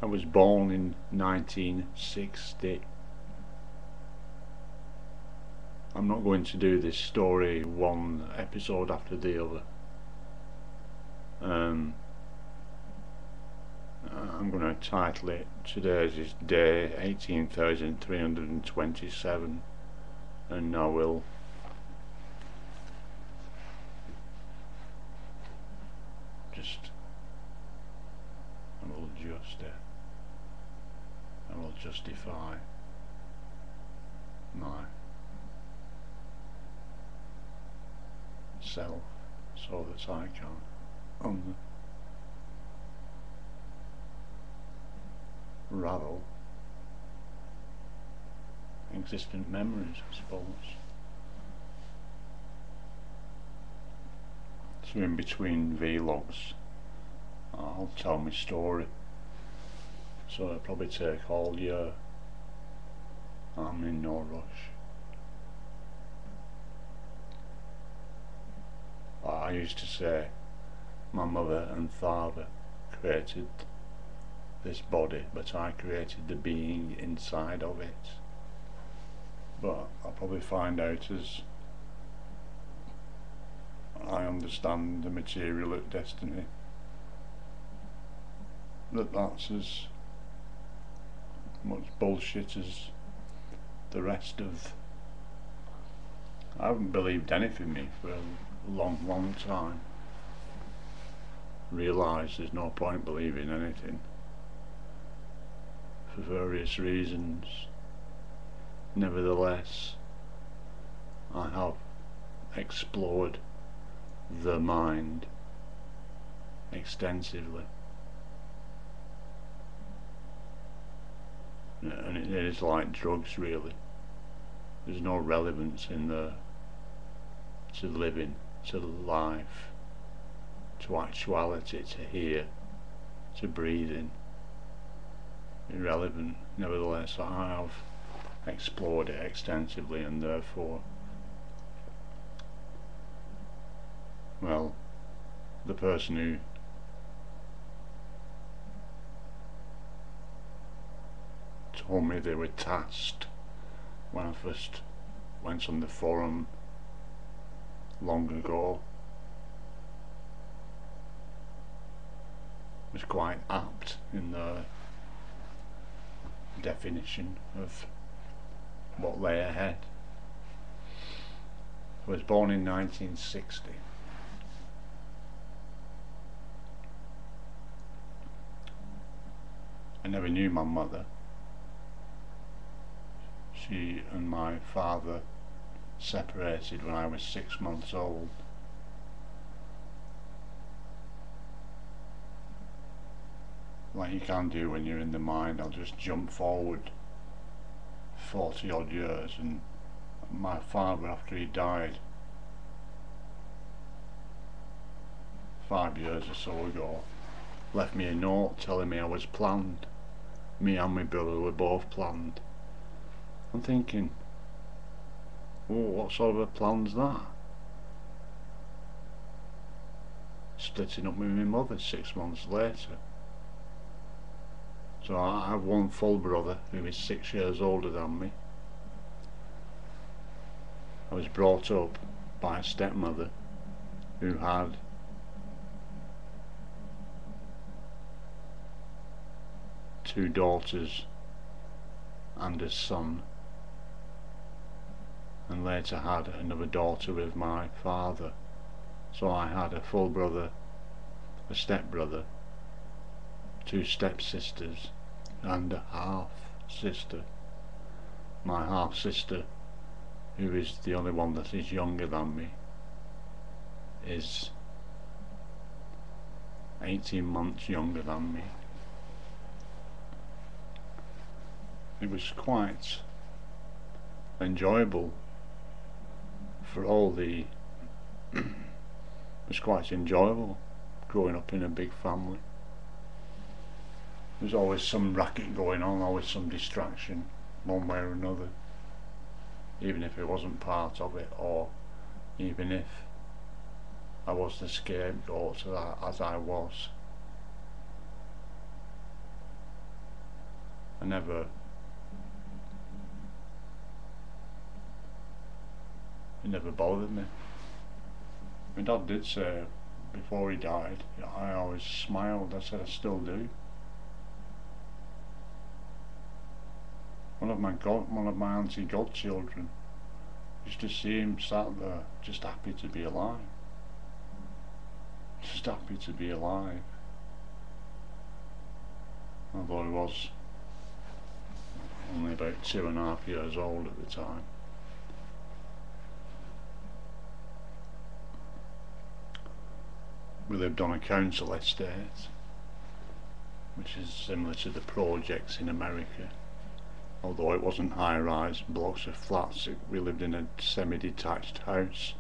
I was born in 1960. I'm not going to do this story one episode after the other. I'm going to title it "Today's is Day 18,327," and I will adjust it. I will justify my self so that I can unravel existent memories, I suppose. So in between vlogs I'll tell my story, so it'll probably take all year. I'm in no rush. I used to say my mother and father created this body, but I created the being inside of it. But I'll probably find out as I understand the material of destiny that that's as much bullshit as the rest of. I haven't believed anything me for a long time. Realised there's no point believing anything for various reasons. Nevertheless, I have explored the mind extensively, and it is like drugs, really. There's no relevance in there to living, to life, to actuality, to here, to breathing. Irrelevant. Nevertheless, I have explored it extensively, and therefore, well, the person who told me they were tasked when I first went on the forum long ago was quite apt in the definition of what lay ahead. I was born in 1960. I never knew my mother. She and my father separated when I was 6 months old. Like you can do when you're in the mind. I'll just jump forward 40 odd years, and my father, after he died 5 years or so ago, left me a note telling me I was planned. Me and my brother were both planned. I'm thinking, oh, what sort of a plan's that? Splitting up with my mother 6 months later. So I have one full brother who is 6 years older than me. I was brought up by a stepmother who had two daughters and a son, and later had another daughter with my father. So I had a full brother, a stepbrother, two stepsisters, and a half sister. My half sister, who is the only one that is younger than me, is 18 months younger than me. It was quite enjoyable for all the it was quite enjoyable growing up in a big family. There's always some racket going on, always some distraction one way or another, even if it wasn't part of it, or even if I was the scapegoat as I was. It never bothered me. My dad did say before he died, I always smiled. I said I still do. One of my auntie godchildren used to see him sat there just happy to be alive. Just happy to be alive. Although he was only about 2.5 years old at the time. We lived on a council estate, which is similar to the projects in America. Although it wasn't high-rise blocks of flats, we lived in a semi-detached house.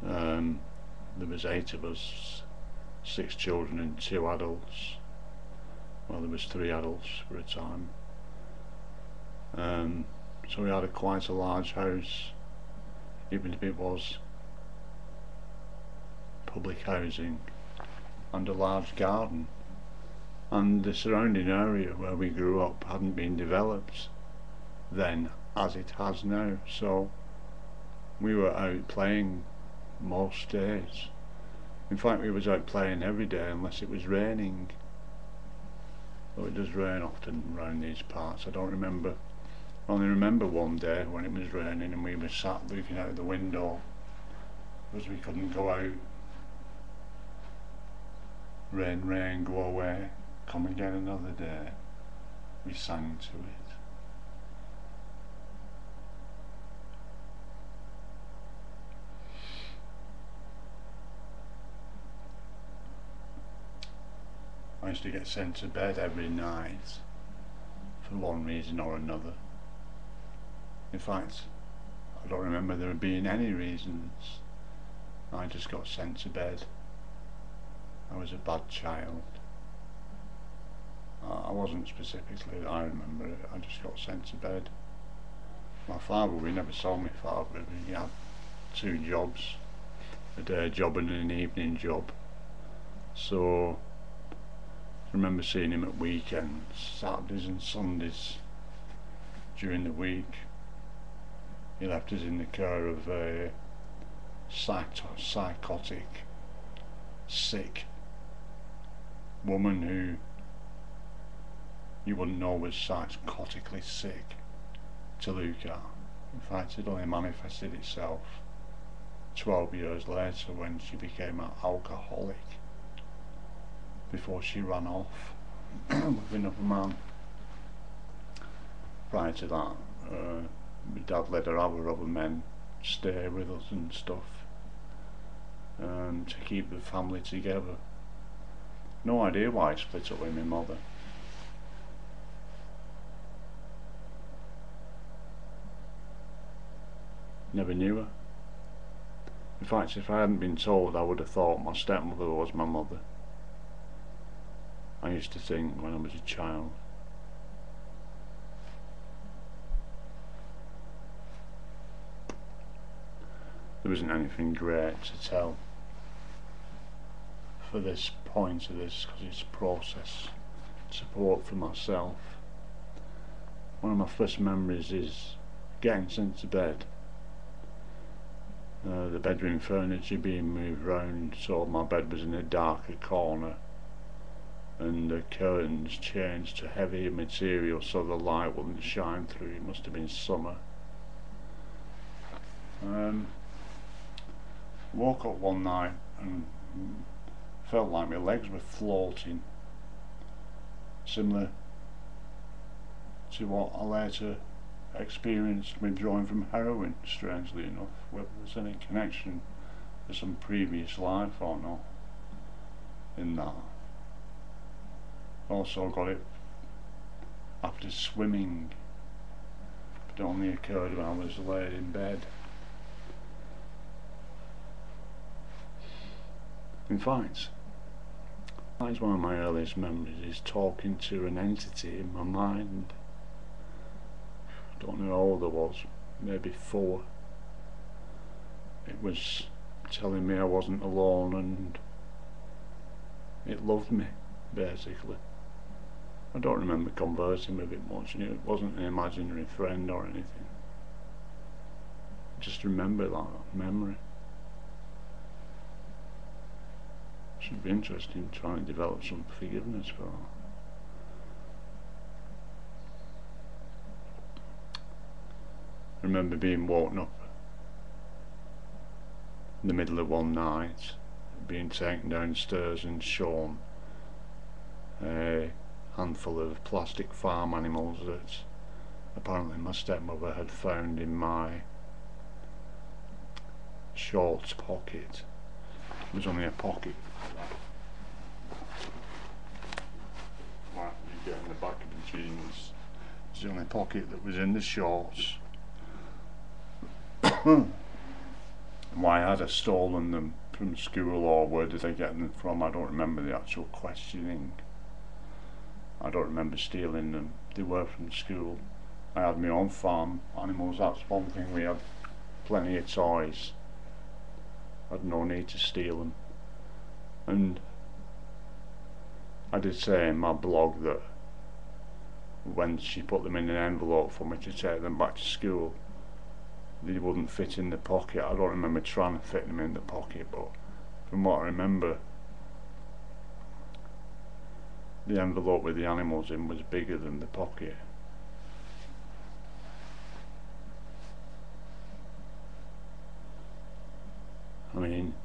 There was 8 of us, 6 children and 2 adults. Well, there was 3 adults for a time. So we had quite a large house, even if it was public housing, and a large garden. And the surrounding area where we grew up hadn't been developed then as it has now, so we were out playing most days. In fact, we was out playing every day unless it was raining. Though it does rain often around these parts. I only remember one day when it was raining and we were sat looking out the window because we couldn't go out. Rain, rain, go away, come again another day. We sang to it. I used to get sent to bed every night for one reason or another. In fact, I don't remember there being any reasons. I just got sent to bed. I was a bad child. I wasn't specifically, I remember it, I just got sent to bed. My father, we never saw my father. He had 2 jobs, a day job and an evening job. So I remember seeing him at weekends, Saturdays and Sundays. During the week he left us in the care of a psychotic, sick woman who you wouldn't know was psychotically sick to look at. In fact, it only manifested itself 12 years later when she became an alcoholic, before she ran off with another man. Prior to that, my dad let her other men stay with us and stuff, to keep the family together. No idea why he split up with my mother. Never knew her. In fact, if I hadn't been told, I would have thought my stepmother was my mother. I used to think when I was a child. There wasn't anything great to tell for this point of this, because it's process support for myself. One of my first memories is getting sent to bed, the bedroom furniture being moved round so my bed was in a darker corner, and the curtains changed to heavier material so the light wouldn't shine through. It must have been summer. Woke up one night and felt like my legs were floating, similar to what I later experienced withdrawing from heroin, strangely enough. Whether there's any connection to some previous life or not in that. Also got it after swimming, but it only occurred when I was laid in bed. In fact, that is one of my earliest memories, is talking to an entity in my mind. I don't know how old I was, maybe 4. It was telling me I wasn't alone and it loved me, basically. I don't remember conversing with it much, and it wasn't an imaginary friend or anything. I just remember that memory. Should be interesting to try and develop some forgiveness for that. I remember being woken up in the middle of one night, being taken downstairs and shown a handful of plastic farm animals that apparently my stepmother had found in my shorts pocket. It was only a pocket like you get in the back of the jeans. It was the only pocket that was in the shorts. Why had I stolen them from school, or where did I get them from? I don't remember the actual questioning. I don't remember stealing them. They were from school. I had my own farm animals, that's one thing. We had plenty of toys. I had no need to steal them. And I did say in my blog that when she put them in an envelope for me to take them back to school, they wouldn't fit in the pocket. I don't remember trying to fit them in the pocket, but from what I remember, the envelope with the animals in was bigger than the pocket. I mean,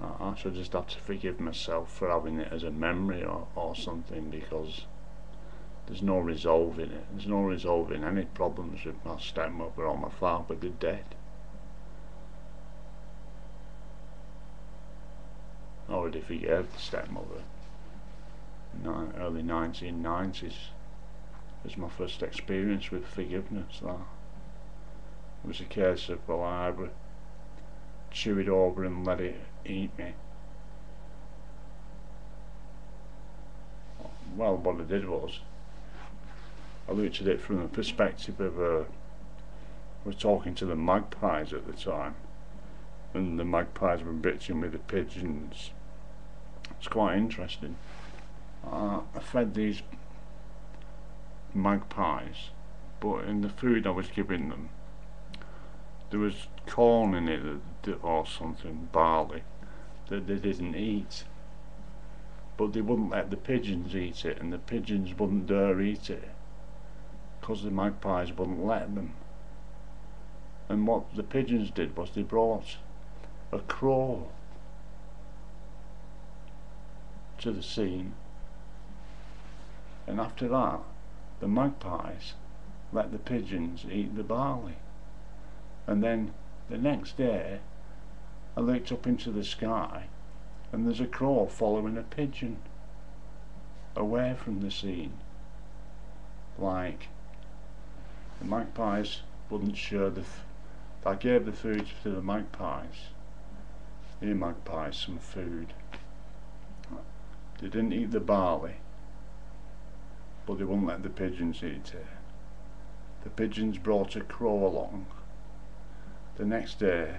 I should just have to forgive myself for having it as a memory or something, because there's no resolving it. There's no resolving any problems with my stepmother or my father. They're dead. I already forgave the stepmother. Early 1990s was my first experience with forgiveness. That it was a case of, well, I either chew it over and let it eat me. Well, what I did was, I looked at it from the perspective of we're talking to the magpies at the time, and the magpies were bitching with the pigeons. It's quite interesting. I fed these magpies, but in the food I was giving them, there was corn in it or something, barley, that they didn't eat. But they wouldn't let the pigeons eat it, and the pigeons wouldn't dare eat it, because the magpies wouldn't let them. And what the pigeons did was they brought a crow to the scene, and after that the magpies let the pigeons eat the barley. And then the next day I looked up into the sky, and there's a crow following a pigeon away from the scene. Like, the magpies wouldn't share I gave the food to the magpies. Here, magpies, some food. They didn't eat the barley, but they wouldn't let the pigeons eat it. The pigeons brought a crow along. The next day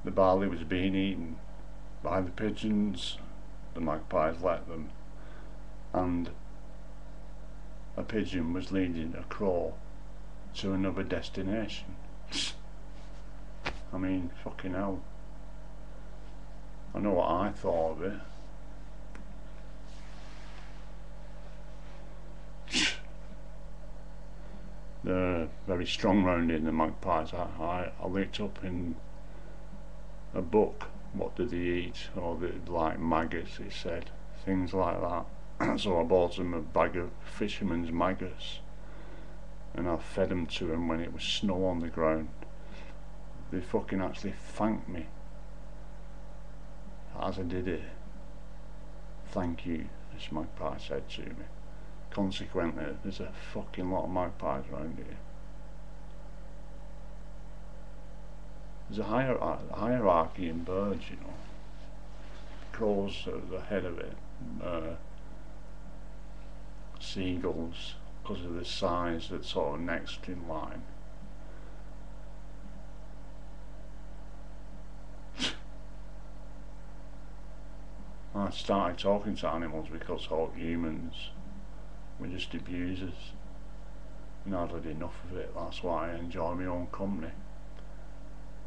the barley was being eaten by the pigeons. The magpies let them, and a pigeon was leading a crow to another destination. I mean, fucking hell. I know what I thought of it. They're very strong round in the magpies. I looked up in a book, what did they eat, or they like maggots, it said, things like that. So I bought them a bag of fisherman's maggots, and I fed them to them when it was snow on the ground. They fucking actually thanked me as I did it. Thank you, this magpie said to me. Consequently, there's a fucking lot of magpies around here. There's a hierarchy in birds, you know. Crows are the head of it. Seagulls, because of the size, that's sort of next in line. I started talking to animals because all humans were just abusers, and I'd had enough of it. That's why I enjoy my own company.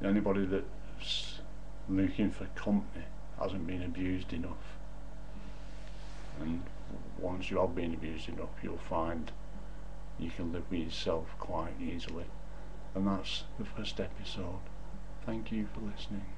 Anybody that's looking for company hasn't been abused enough, and once you have been abused enough, you'll find you can live with yourself quite easily. And that's the first episode. Thank you for listening.